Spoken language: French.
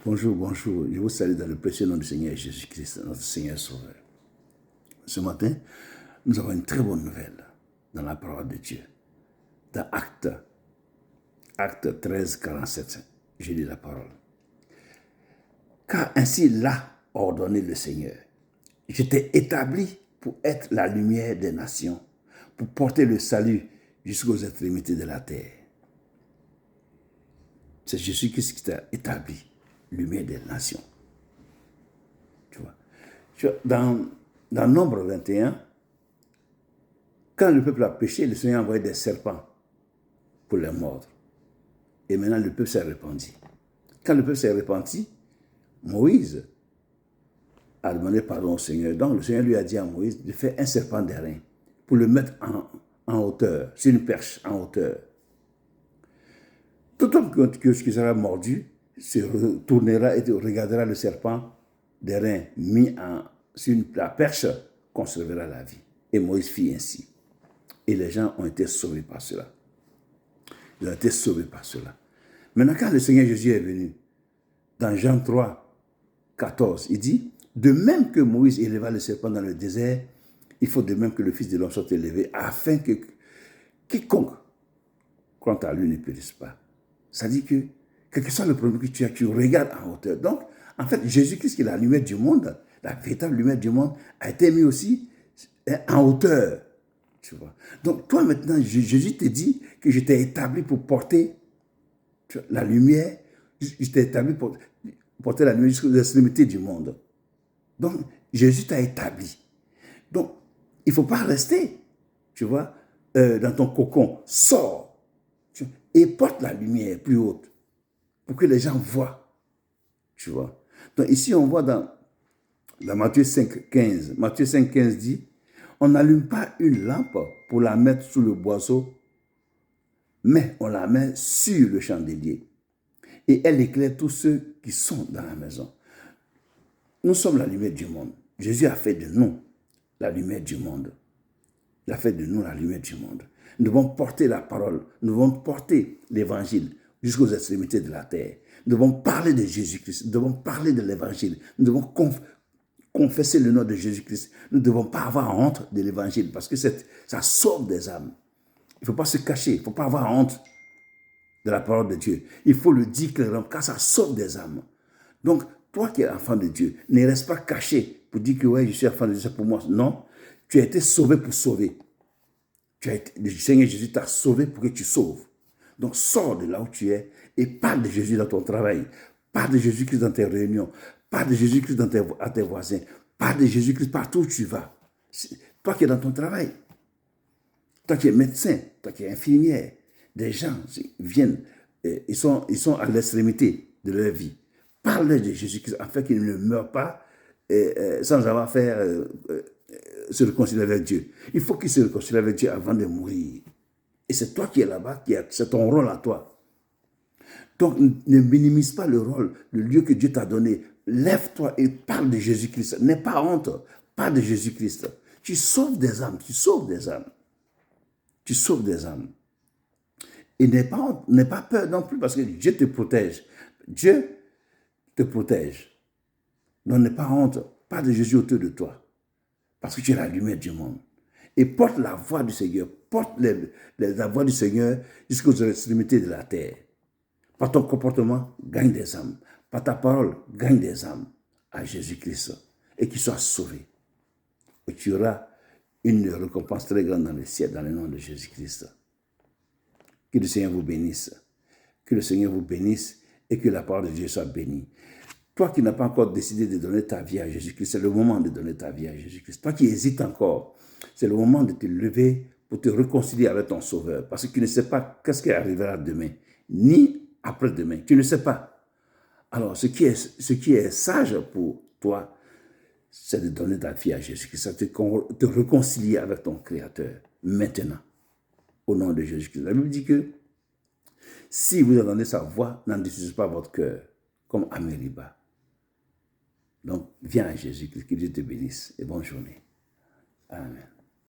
Bonjour, bonjour. Je vous salue dans le précieux nom du Seigneur Jésus-Christ, notre Seigneur Sauveur. Ce matin, nous avons une très bonne nouvelle dans la parole de Dieu. Dans Acte 13, 47, je lis la parole. Car ainsi l'a ordonné le Seigneur. Je t'ai établi pour être la lumière des nations, pour porter le salut jusqu'aux extrémités de la terre. C'est Jésus-Christ qui t'a établi, lumière des nations. Tu vois, dans Nombre 21, quand le peuple a péché, le Seigneur a envoyé des serpents pour les mordre. Et maintenant, le peuple s'est repenti. Quand le peuple s'est repenti, Moïse a demandé pardon au Seigneur. Donc, le Seigneur lui a dit à Moïse de faire un serpent d'airain pour le mettre en hauteur, sur une perche en hauteur. Tout homme qui sera mordu se retournera et regardera le serpent d'airain mis sur la perche, conservera la vie. Et Moïse fit ainsi. Et les gens ont été sauvés par cela. Ils ont été sauvés par cela. Maintenant, quand le Seigneur Jésus est venu, dans Jean 3, 14, il dit, de même que Moïse éleva le serpent dans le désert, il faut de même que le Fils de l'homme soit élevé, afin que quiconque, quant à lui, ne périsse pas. Ça dit que, quel que soit le problème que tu as, tu regardes en hauteur. Donc, en fait, Jésus-Christ, qui est la lumière du monde, la véritable lumière du monde, a été mis aussi en hauteur. Tu vois. Donc, toi, maintenant, Jésus te dit que je t'ai établi pour porter la lumière, je t'ai établi pour porter la lumière jusqu'aux extrémités du monde. Donc, Jésus t'a établi. Donc, il ne faut pas rester, tu vois, dans ton cocon. Sors et porte la lumière plus haute pour que les gens voient, tu vois. Donc, ici, on voit dans Matthieu 5, 15. Matthieu 5, 15 dit, on n'allume pas une lampe pour la mettre sous le boisseau, mais on la met sur le chandelier. Et elle éclaire tous ceux qui sont dans la maison. Nous sommes la lumière du monde. Jésus a fait de nous la lumière du monde. Il a fait de nous la lumière du monde. Nous devons porter la parole. Nous devons porter l'évangile jusqu'aux extrémités de la terre. Nous devons parler de Jésus-Christ. Nous devons parler de l'évangile. Nous devons confesser le nom de Jésus-Christ. Nous ne devons pas avoir honte de l'évangile parce que ça sauve des âmes. Il ne faut pas se cacher. Il ne faut pas avoir honte de la parole de Dieu. Il faut le dire clairement car ça sauve des âmes. Donc, toi qui es enfant de Dieu, ne reste pas caché pour dire que ouais, je suis enfant de Dieu, c'est pour moi. Non, tu as été sauvé pour sauver. Le Seigneur Jésus t'a sauvé pour que tu sauves. Donc, sors de là où tu es et parle de Jésus dans ton travail. Parle de Jésus-Christ dans tes réunions. Parle de Jésus-Christ à tes voisins. Parle de Jésus-Christ partout où tu vas. Toi qui es dans ton travail. Toi qui es médecin. Toi qui es infirmière. Des gens viennent, ils sont à l'extrémité de leur vie. Parle de Jésus-Christ afin qu'ils ne meurent pas sans avoir fait se réconcilier avec Dieu. Il faut qu'ils se réconcilient avec Dieu avant de mourir. Et c'est toi qui es là-bas, c'est ton rôle à toi. Donc, ne minimise pas le rôle, le lieu que Dieu t'a donné. Lève-toi et parle de Jésus-Christ. N'aie pas honte. Parle de Jésus-Christ. Tu sauves des âmes. Tu sauves des âmes. Tu sauves des âmes. Et n'aie pas peur non plus parce que Dieu te protège. Dieu te protège. Donc n'aie pas honte. Parle de Jésus autour de toi. Parce que tu es la lumière du monde. Et porte la voix du Seigneur. Porte la voix du Seigneur jusqu'aux extrémités de la terre. Par ton comportement, gagne des âmes. Par ta parole, gagne des âmes à Jésus-Christ. Et qu'ils soient sauvés. Et tu auras une récompense très grande dans le ciel, dans le nom de Jésus-Christ. Que le Seigneur vous bénisse. Que le Seigneur vous bénisse et que la parole de Dieu soit bénie. Toi qui n'as pas encore décidé de donner ta vie à Jésus-Christ, c'est le moment de donner ta vie à Jésus-Christ. Toi qui hésites encore, c'est le moment de te lever pour te réconcilier avec ton Sauveur. Parce que tu ne sais pas qu'est-ce qui arrivera demain, ni après-demain. Tu ne sais pas. Alors, ce qui est sage pour toi, c'est de donner ta vie à Jésus-Christ. C'est de te réconcilier avec ton Créateur maintenant. Au nom de Jésus-Christ. La Bible dit que si vous entendez sa voix, n'endurcissez pas votre cœur, comme à Mériba. Donc, viens à Jésus-Christ, que Dieu te bénisse et bonne journée. Amen.